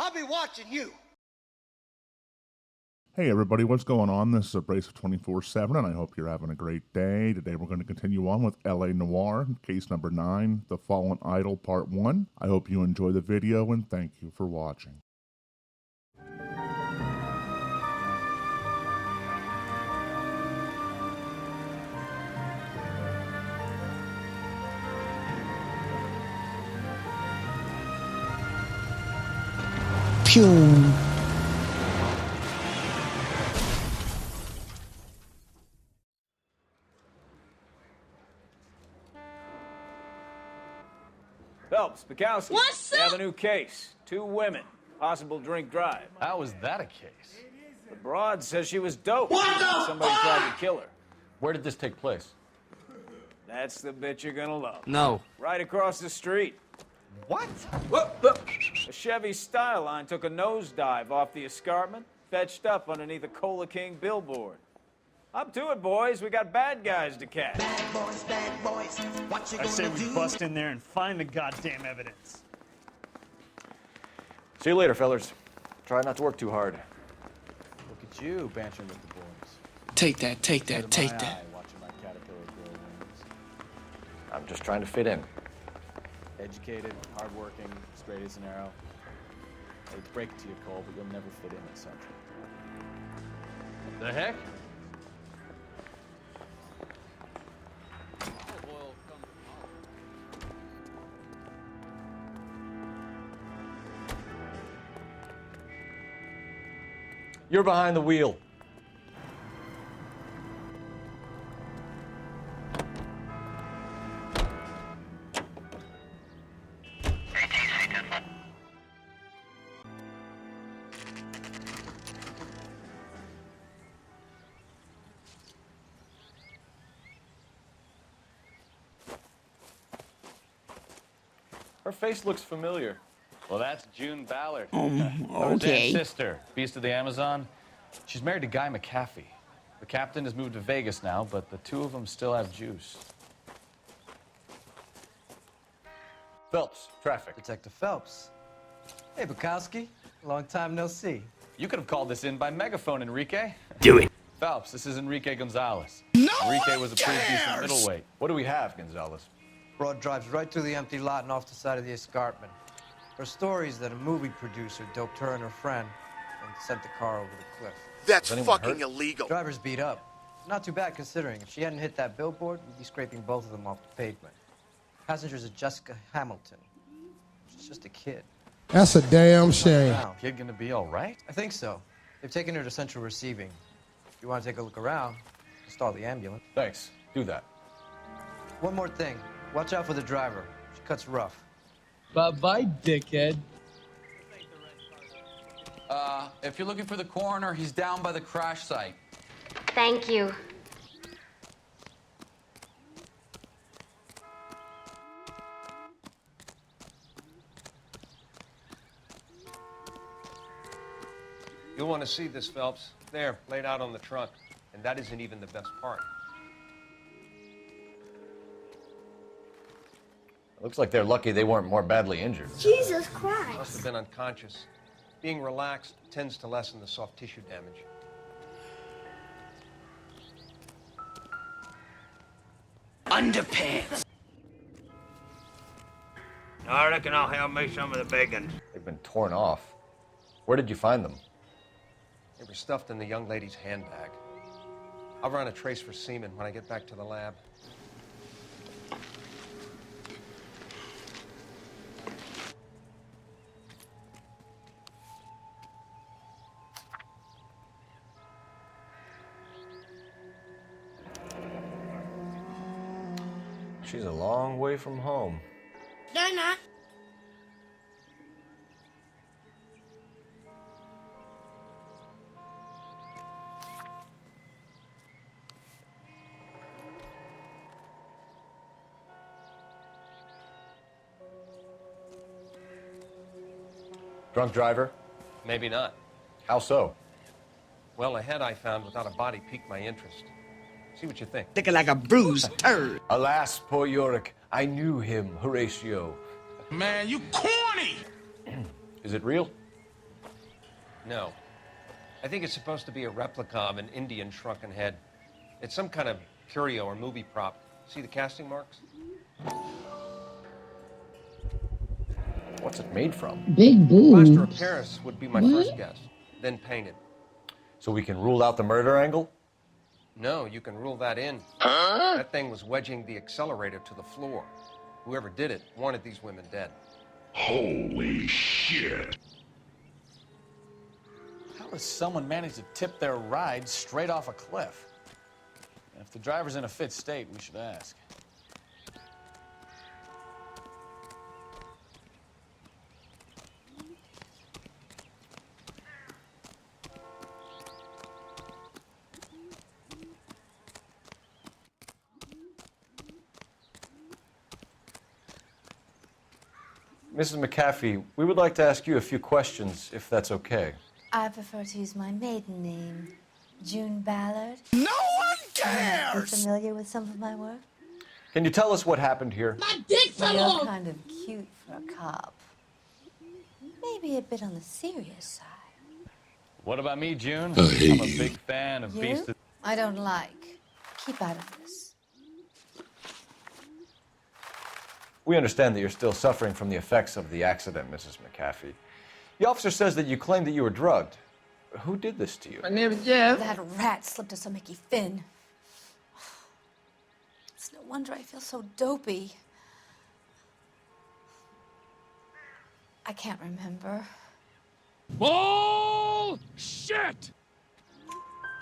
I'll be watching you. Hey everybody, what's going on? This is Abrasive 24/7, and I hope you're having a great day. Today we're going to continue on with LA Noire, case number 9, The Fallen Idol, part 1. I hope you enjoy the video, and thank you for watching. Pew. Phelps, Bekowsky. What's We have a up? new case. 2 women. Possible drink drive. How is that a case? The broad says she was dope. What the Somebody tried to kill her. Where did this take place? That's the bit you're gonna love. No. Right across the street. What? A Chevy Styline took a nosedive off the escarpment, fetched up underneath a Cola King billboard. Up to it, boys. We got bad guys to catch. Bad boys, what you I say gonna we do? bust in there and find the goddamn evidence. See you later, fellers. Try not to work too hard. Look at you, bantering with the boys. Take that, take that, Under take my that. eye, watching my caterpillar grow wings. I'm just trying to fit in. Educated, hardworking, straight as an arrow. I hate to break it to you, Cole, but you'll never fit in at Central. The heck? You're behind the wheel. Her face looks familiar. Well, that's June Ballard. Okay. Sister, Beast of the Amazon. She's married to Guy McAfee. The captain has moved to Vegas now, but the two of them still have juice. Phelps, traffic. Detective Phelps. Hey, Bekowsky. Long time no see. You could have called this in by megaphone, Enrique. Do it. Phelps, this is Enrique Gonzalez. No Enrique was a pretty one decent cares! middleweight. What do we have, Gonzalez? Broad drives right through the empty lot and off the side of the escarpment. Her story is that a movie producer doped her and her friend and sent the car over the cliff. That's Is anyone fucking hurt? illegal. Driver's beat up. Not too bad considering. If she hadn't hit that billboard, we'd be scraping both of them off the pavement. Passenger's a Jessica Hamilton. She's just a kid. That's a damn shame. Wow. Kid gonna be all right? I think so. They've taken her to Central Receiving. If you want to take a look around, install the ambulance. Thanks. Do that. One more thing. Watch out for the driver. She cuts rough. Bye-bye, dickhead. If you're looking for the coroner, he's down by the crash site. Thank you. You'll want to see this, Phelps. There, laid out on the trunk. And that isn't even the best part. Looks like they're lucky they weren't more badly injured. Jesus Must Christ. have been unconscious. Being relaxed tends to lessen the soft tissue damage. Underpants. I reckon I'll have me some of the bacon. They've been torn off. Where did you find them? They were stuffed in the young lady's handbag. I'll run a trace for semen when I get back to the lab. She's a long way from home. They're not. Drunk driver? Maybe not. How so? Well, a head I found without a body piqued my interest. See what you think. Looking like a bruised turd. Alas, poor Yorick. I knew him, Horatio. Man, you corny! Is it real? No. I think it's supposed to be a replica of an Indian shrunken head. It's some kind of curio or movie prop. See the casting marks? What's it made from? Big Plaster of boobs. Paris would be my What? first guess. Then painted. So we can rule out the murder angle? No, you can rule that in. That thing was wedging the accelerator to the floor. Whoever did it wanted these women dead. Holy shit. How does someone manage to tip their ride straight off a cliff? And if the driver's in a fit state, we should ask. Mrs. McAfee, we would like to ask you a few questions, if that's okay. I prefer to use my maiden name, June Ballard. No one Are you familiar with some of my work? Can you tell us what happened here? My dick fell You're off. kind of cute for a cop. Maybe a bit on the serious side. What about me, June? I hate I'm a you. big fan of You? Beast of... I don't like. Keep out of this. We understand that you're still suffering from the effects of the accident, Mrs. McAfee. The officer says that you claimed that you were drugged. Who did this to you? My name is Jeff. That rat slipped us a Mickey Finn. It's no wonder I feel so dopey. I can't remember. Bullshit!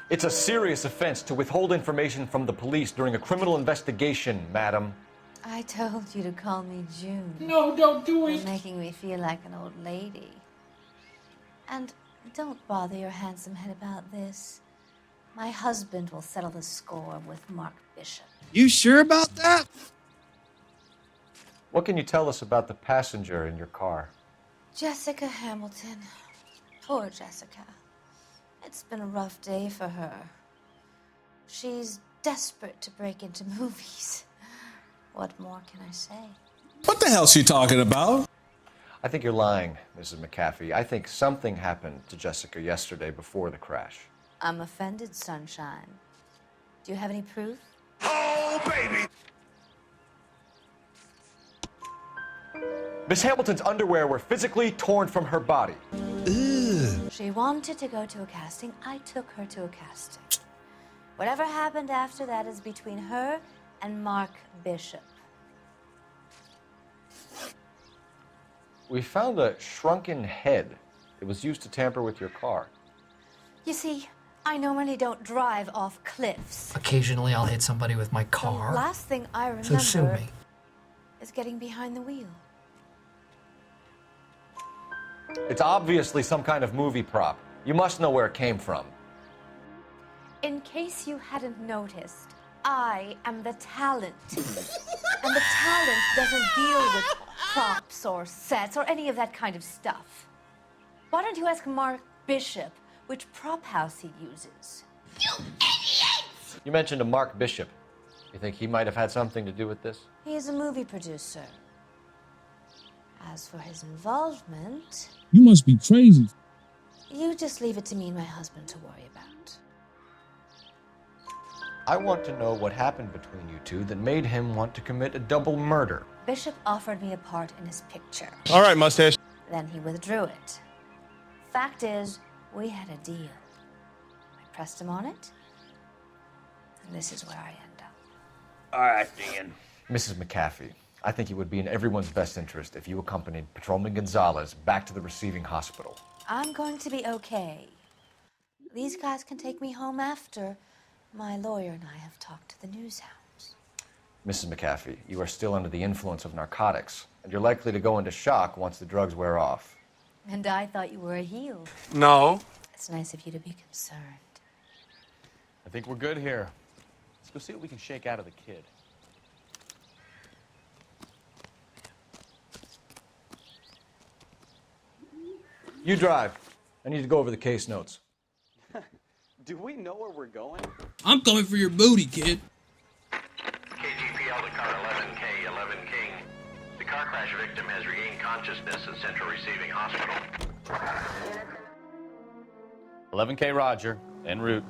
It's a serious offense to withhold information from the police during a criminal investigation, madam. I told you to call me June. No, don't do You're it. making me feel like an old lady. And don't bother your handsome head about this. My husband will settle the score with Mark Bishop. You sure about that? What can you tell us about the passenger in your car? Jessica Hamilton. Poor Jessica. It's been a rough day for her. She's desperate to break into movies. What more can I say? What the hell's she talking about? I think you're lying, Mrs. McAfee. I think something happened to Jessica yesterday before the crash. I'm offended, Sunshine. Do you have any proof? Oh, baby! Miss Hamilton's underwear were physically torn from her body. She wanted to go to a casting. I took her to a casting. Whatever happened after that is between her and Mark Bishop. We found a shrunken head. It was used to tamper with your car. You see, I normally don't drive off cliffs. Occasionally I'll hit somebody with my The car. last thing I So sue remember me. is getting behind the wheel. It's obviously some kind of movie prop. You must know where it came from. In case you hadn't noticed, I am the talent. And the talent doesn't deal with props or sets or any of that kind of stuff. Why don't you ask Mark Bishop which prop house he uses? You mentioned a Mark Bishop. You think he might have had something to do with this? He is a movie producer. As for his involvement, You must be crazy. you just leave it to me and my husband to worry about. I want to know what happened between you two that made him want to commit a double murder. Bishop offered me a part in his picture. All right, mustache. Then he withdrew it. Fact is, we had a deal. I pressed him on it, and this is where I end up. All right, Dean. Mrs. McAfee, I think it would be in everyone's best interest if you accompanied Patrolman Gonzalez back to the receiving hospital. I'm going to be okay. These guys can take me home after. My lawyer and I have talked to the news hounds. Mrs. McAfee, you are still under the influence of narcotics, and you're likely to go into shock once the drugs wear off. And I thought you were a heel. No. It's nice of you to be concerned. I think we're good here. Let's go see what we can shake out of the kid. You drive. I need to go over the case notes. Do we know where we're going? I'm coming for your booty, kid. KGPL to car 11K, 11 King. The car crash victim has regained consciousness in Central Receiving Hospital. 11K Roger, en route.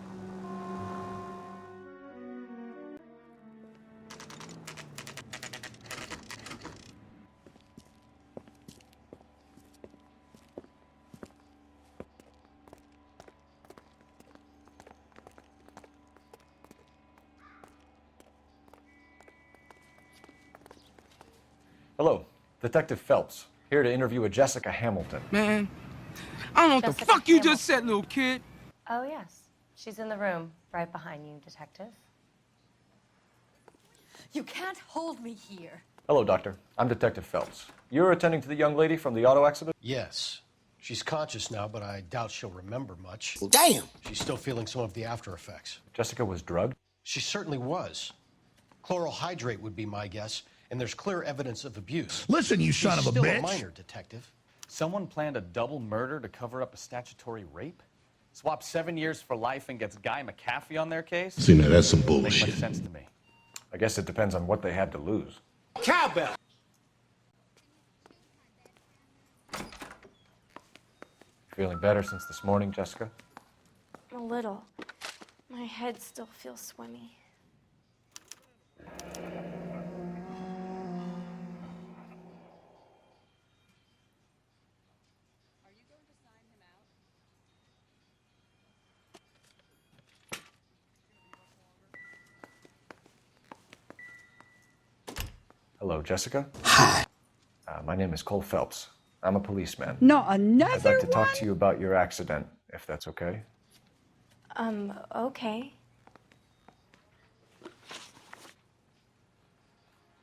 Hello, Detective Phelps, here to interview a Jessica Hamilton. Man, I don't know what the fuck you just said, little kid. Oh, yes. She's in the room, right behind you, Detective. You can't hold me here. Hello, Doctor. I'm Detective Phelps. You're attending to the young lady from the auto accident? Yes. She's conscious now, but I doubt she'll remember much. Well, damn. She's still feeling some of the after effects. Jessica was drugged? She certainly was. Chloral hydrate would be my guess, and there's clear evidence of abuse. Listen, you son of a She's still bitch. a minor, Detective. Someone planned a double murder to cover up a statutory rape? Swap 7 years for life and gets Guy McAfee on their case? See, now that's some Doesn't bullshit. make much sense to me. I guess it depends on what they had to lose. Cowbell. Feeling better since this morning, Jessica? A little. My head still feels swimmy. Hello, Jessica. Hi. My name is Cole Phelps. I'm a policeman. No, another I'd like to talk to you about your accident, if that's okay. Okay.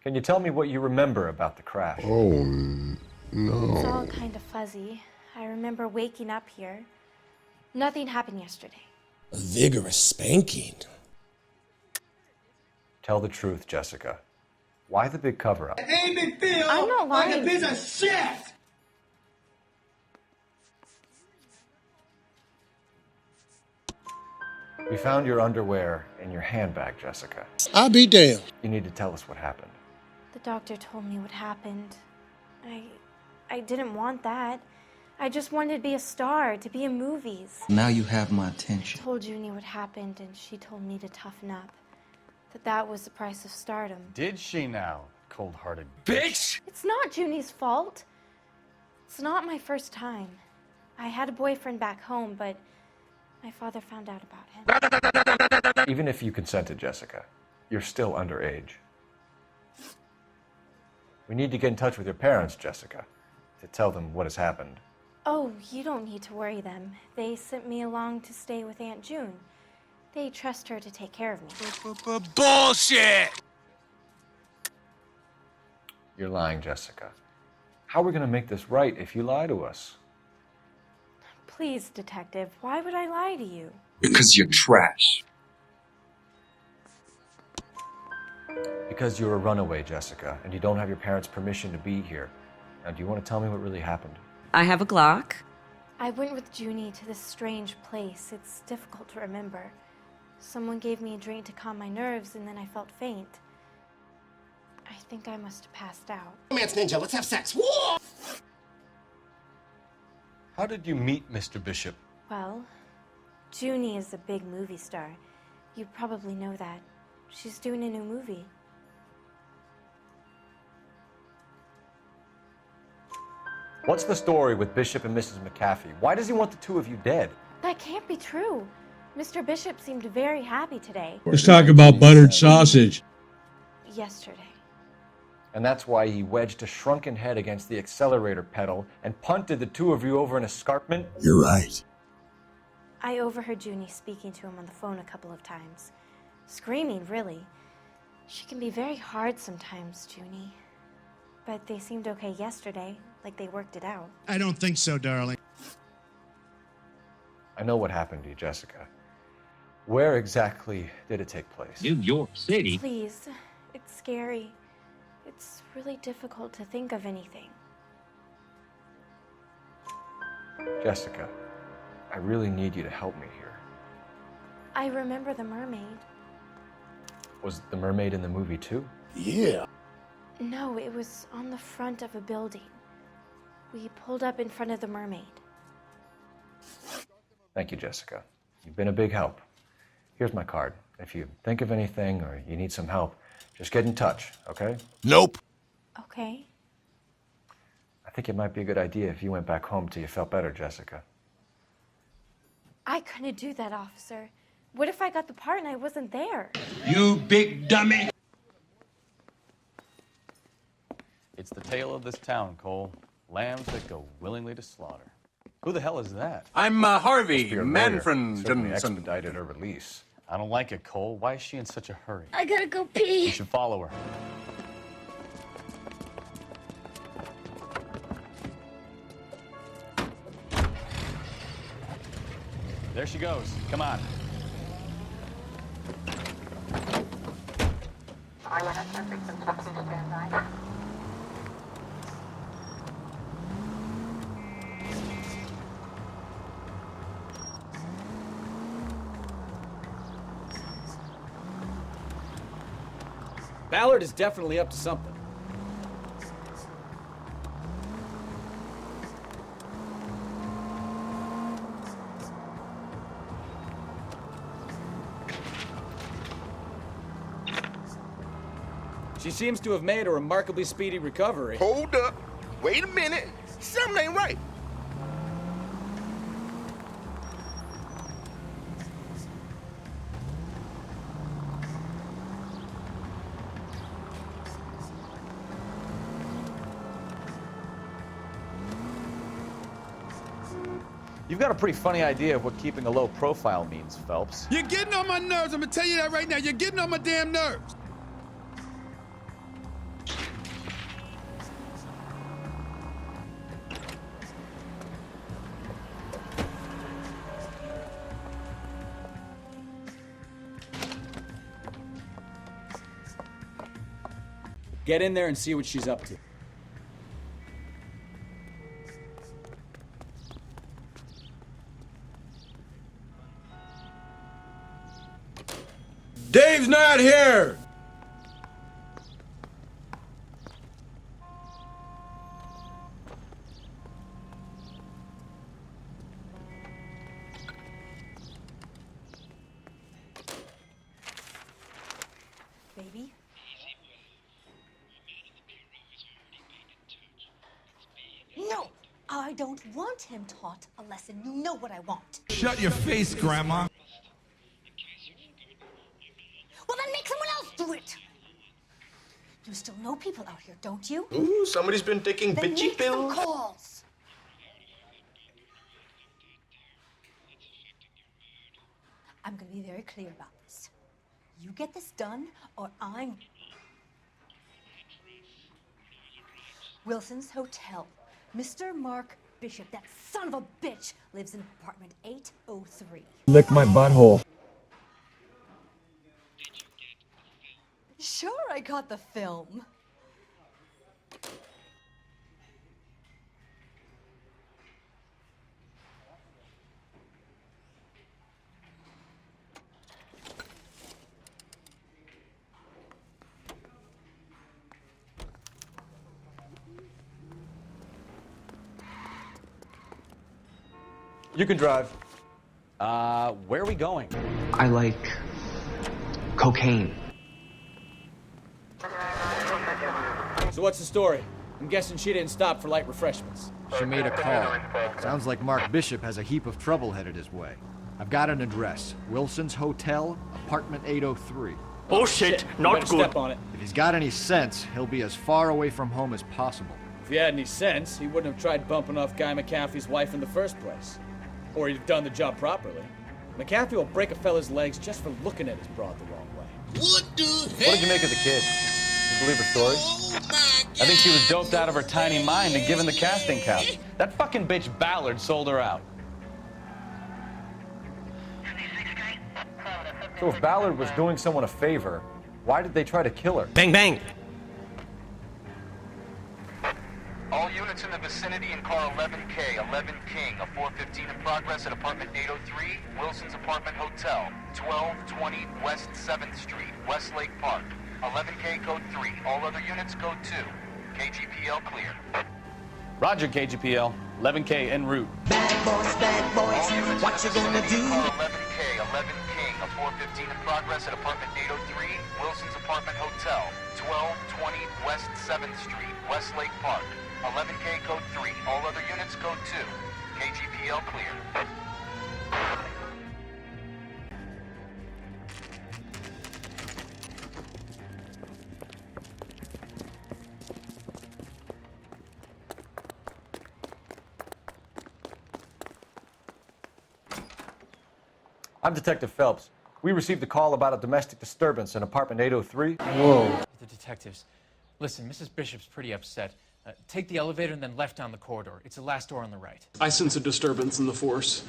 Can you tell me what you remember about the crash? Oh, It's all no. kind of fuzzy. I remember waking up here. Nothing happened yesterday. A vigorous spanking. Tell the truth, Jessica. Why the big cover-up? I'm not lying. We found your underwear in your handbag, Jessica. I'll be damned. You need to tell us what happened. The doctor told me what happened. I didn't want that. I just wanted to be a star, to be in movies. Now you have my I attention. told Junie what happened, and she told me to toughen up. That was the price of stardom. Did she now, cold-hearted Bitch! It's not Junie's fault. It's not my first time. I had a boyfriend back home, but my father found out about him. Even if you consented, Jessica, you're still underage. We need to get in touch with your parents, Jessica, to tell them what has happened. Oh, you don't need to worry them. They sent me along to stay with Aunt June. They trust her to take care of me. Bullshit! You're lying, Jessica. How are we going to make this right if you lie to us? Please, Detective, why would I lie to you? Because you're trash. Because you're a runaway, Jessica, and you don't have your parents' permission to be here. Now, do you want to tell me what really happened? I have a Glock. I went with Junie to this strange place. It's difficult to remember. Someone gave me a drink to calm my nerves, and then I felt faint. I think I must have passed out. Romance ninja, let's have sex. How did you meet Mr. Bishop? Well, Junie is a big movie star. You probably know that. She's doing a new movie. What's the story with Bishop and Mrs. McAfee? Why does he want the two of you dead? That can't be true. Mr. Bishop seemed very happy today. Let's talk about buttered sausage. Yesterday. And that's why he wedged a shrunken head against the accelerator pedal and punted the two of you over an escarpment? You're right. I overheard Junie speaking to him on the phone a couple of times. Screaming, really. She can be very hard sometimes, Junie. But they seemed okay yesterday, like they worked it out. I don't think so, darling. I know what happened to you, Jessica. Where exactly did it take place? New York City? Please, it's scary. It's really difficult to think of anything. Jessica, I really need you to help me here. I remember the mermaid. Was the mermaid in the movie too? Yeah. No, it was on the front of a building. We pulled up in front of the mermaid. Thank you, Jessica. You've been a big help. Here's my card. If you think of anything or you need some help, just get in touch, okay? Nope. Okay. I think it might be a good idea if you went back home till you felt better, Jessica. I couldn't do that, officer. What if I got the part and I wasn't there? You big dummy. It's the tale of this town, Cole. Lambs that go willingly to slaughter. Who the hell is that? I'm Harvey Certainly Manfred. expedited her release. I don't like it, Cole. Why is she in such a hurry? I gotta go You pee. should follow her. There she goes. Come on. Ballard is definitely up to something. She seems to have made a remarkably speedy recovery. Hold up. Wait a minute. Something ain't right. You've got a pretty funny idea of what keeping a low profile means, Phelps. You're getting on my nerves. I'm gonna tell you that right now. You're getting on my damn nerves. Get in there and see what she's up to. Dave's not here. Baby? No! I don't want him taught a lesson. You know what I want. Shut your face, Grandma. Well, then make someone else do it! You still know people out here, don't you? Ooh, somebody's been taking Then bitchy make some pills. calls. I'm gonna be very clear about this. You get this done, or I'm... Wilson's Hotel. Mr. Mark Bishop, that son of a bitch, lives in apartment 803. Lick my butthole. Sure, I got the film. You can drive. Where are we going? I like cocaine. So what's the story? I'm guessing she didn't stop for light refreshments. She made a call. Sounds like Mark Bishop has a heap of trouble headed his way. I've got an address. Wilson's Hotel, apartment 803. Bullshit, not good. Step on it. If he's got any sense, he'll be as far away from home as possible. If he had any sense, he wouldn't have tried bumping off Guy McAfee's wife in the first place. Or he'd have done the job properly. McAfee will break a fella's legs just for looking at his broad the wrong way. What the hell? What did you make of the kid? You believe her story? I think she was doped out of her tiny mind and given the casting couch. That fucking bitch Ballard sold her out. So if Ballard was doing someone a favor, why did they try to kill her? Bang, bang. All units in the vicinity in car 11K, 11 King, a 415 in progress at apartment 803, Wilson's Apartment Hotel, 1220 West 7th Street, Westlake Park. 11K code 3. All other units code 2. KGPL clear. Roger, KGPL. 11K en route. Bad boys, what you gonna do? 11K, 11 King, a 415 in progress at apartment 803, Wilson's Apartment Hotel, 1220 West 7th Street, Westlake Park. 11K code 3, all other units code 2. KGPL clear. I'm Detective Phelps. We received a call about a domestic disturbance in apartment 803. Whoa. The detectives. Listen, Mrs. Bishop's pretty upset. Take the elevator and then left down the corridor. It's the last door on the right. I sense a disturbance in the force.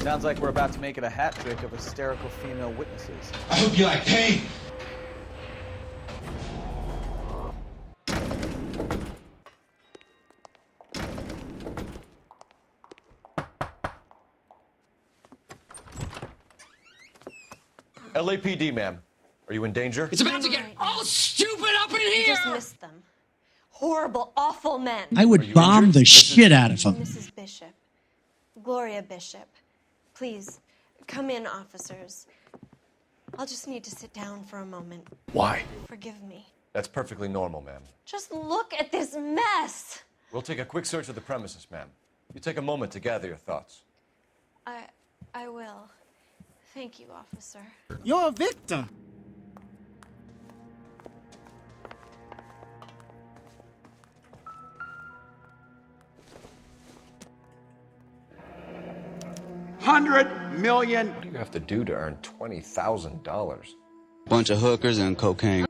Sounds like we're about to make it a hat trick of hysterical female witnesses. I hope you like pain. LAPD, ma'am. Are you in danger? It's about to get all stupid up in You here! just missed them. Horrible, awful men. I would bomb the shit out of them. Mrs. Bishop. Gloria Bishop. Please, come in, officers. I'll just need to sit down for a moment. Why? Forgive me. That's perfectly normal, ma'am. Just look at this mess. We'll take a quick search of the premises, ma'am. You take a moment to gather your thoughts. I will. Thank you, officer. You're a victim. $100 million. What do you have to do to earn $20,000? Bunch of hookers and cocaine.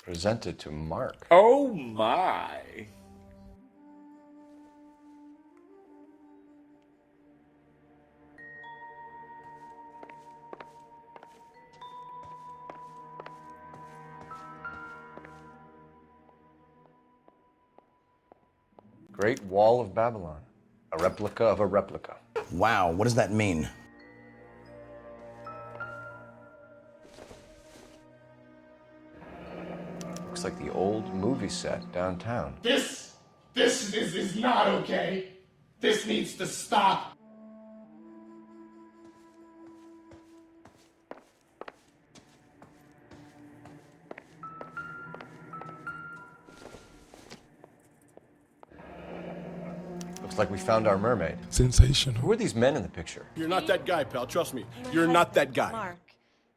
Presented to Mark. Oh my. Great Wall of Babylon. A replica of a replica. Wow, what does that mean? Looks like the old movie set downtown. This is not okay. This needs to stop. Looks like we found our mermaid. Sensational. Who are these men in the picture? You're not that guy, pal. Trust me. You're not that guy. Mark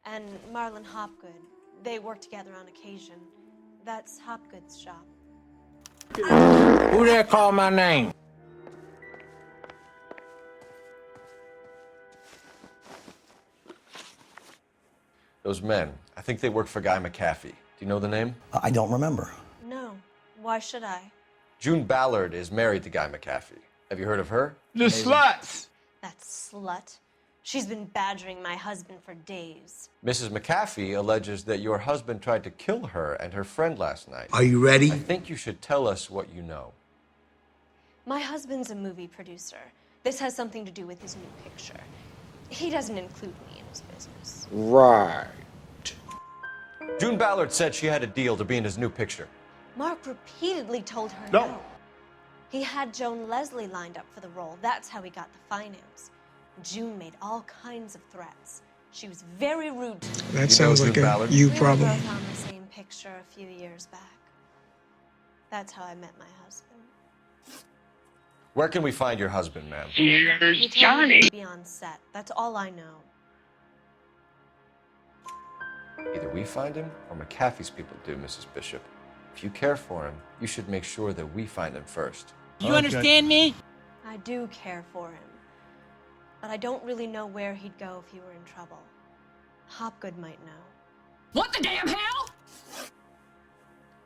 and Marlon Hopgood. They work together on occasion. That's Hopgood's shop. Who there called my name? Those men, I think they work for Guy McAfee. Do you know the name? I don't remember. No. Why should I? June Ballard is married to Guy McAfee. Have you heard of her? The sluts. That slut. She's been badgering my husband for days. Mrs. McAfee alleges that your husband tried to kill her and her friend last night. Are you ready? I think you should tell us what you know. My husband's a movie producer. This has something to do with his new picture. He doesn't include me in his business. Right. June Ballard said she had a deal to be in his new picture. Mark repeatedly told her no. He had Joan Leslie lined up for the role. That's how he got the finance. June made all kinds of threats. She was very rude to me. That sounds like a you problem. We were both on the same picture a few years back. That's how I met my husband. Where can we find your husband, ma'am? He told me to be on set. That's all I know. Either we find him or McAfee's people do, Mrs. Bishop. If you care for him, you should make sure that we find him first. You understand me? I do care for him. But I don't really know where he'd go if he were in trouble. Hopgood might know. What the damn hell?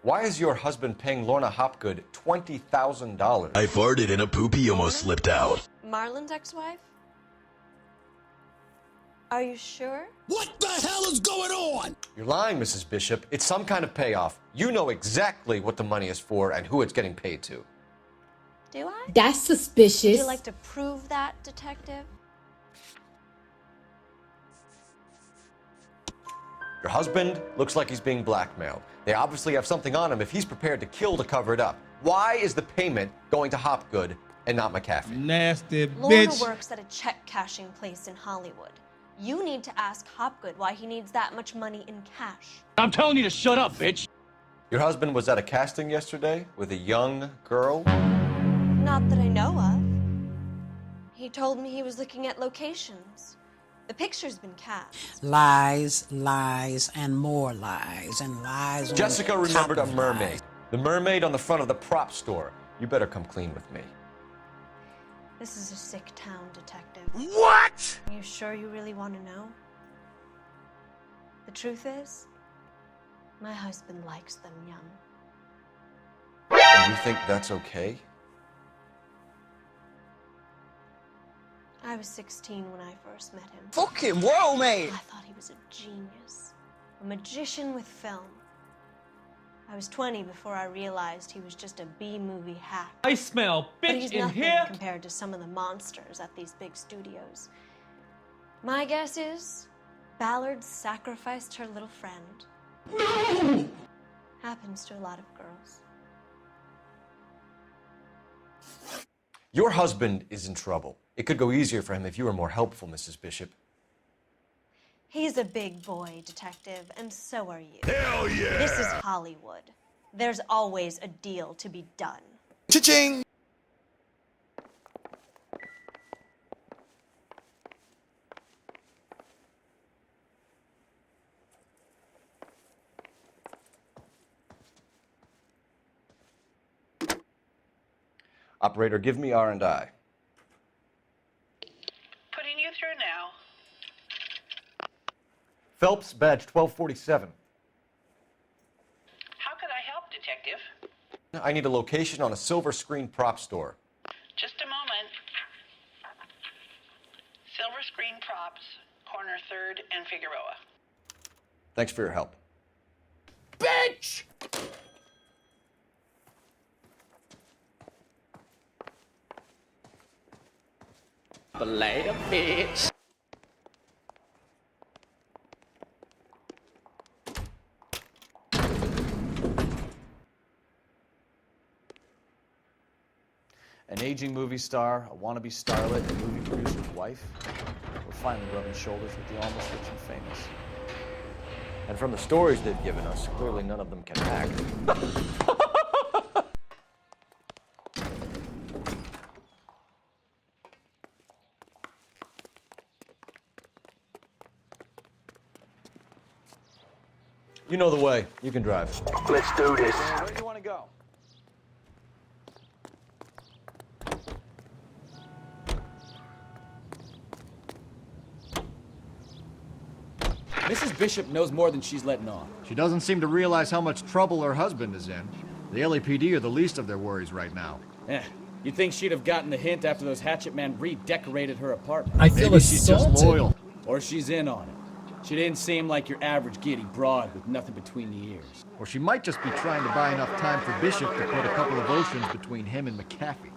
Why is your husband paying Lorna Hopgood $20,000? I farted and a poopy almost slipped out. Marlon's ex-wife? Are you sure? What the hell is going on? You're lying, Mrs. Bishop. It's some kind of payoff. You know exactly what the money is for and who it's getting paid to. Do I? That's suspicious. Would you like to prove that, Detective? Your husband looks like he's being blackmailed. They obviously have something on him if he's prepared to kill to cover it up. Why is the payment going to Hopgood and not McAfee? Nasty Lorna bitch. works at a check cashing place in Hollywood. You need to ask Hopgood why he needs that much money in cash. I'm telling you to shut up, bitch. Your husband was at a casting yesterday with a young girl? Not that I know of. He told me he was looking at locations. The picture's been cast. Lies, lies, and more lies, and lies. on Jessica top remembered a of mermaid. lies. The mermaid on the front of the prop store. You better come clean with me. This is a sick town, Detective. What? Are you sure you really want to know? The truth is, my husband likes them young. And you think that's okay? I was 16 when I first met him. Fucking world, mate. I thought he was a genius, a magician with film. I was 20 before I realized he was just a B-movie hack. I smell But bitch he's in nothing here. compared to some of the monsters at these big studios. My guess is Ballard sacrificed her little friend. No! Happens to a lot of girls. Your husband is in trouble. It could go easier for him if you were more helpful, Mrs. Bishop. He's a big boy, Detective, and so are you. Hell yeah! This is Hollywood. There's always a deal to be done. Cha-ching! Operator, give me R&I. Putting you through now. Phelps, badge 1247. How could I help, Detective? I need a location on a silver screen prop store. Just a moment. Silver Screen Props, corner 3rd and Figueroa. Thanks for your help. Bitch! Later, bitch. An aging movie star, a wannabe starlet, a movie producer's wife. We're finally rubbing shoulders with the almost rich and famous. And from the stories they've given us, clearly none of them can act. You know the way. You can drive. Let's do this. Where do you want to go? Mrs. Bishop knows more than she's letting on. She doesn't seem to realize how much trouble her husband is in. The LAPD are the least of their worries right now. You'd think she'd have gotten the hint after those hatchet men redecorated her apartment. I feel Maybe she's just assaulted. loyal. Or she's in on it. She didn't seem like your average giddy broad with nothing between the ears. Or she might just be trying to buy enough time for Bishop to put a couple of oceans between him and McAfee.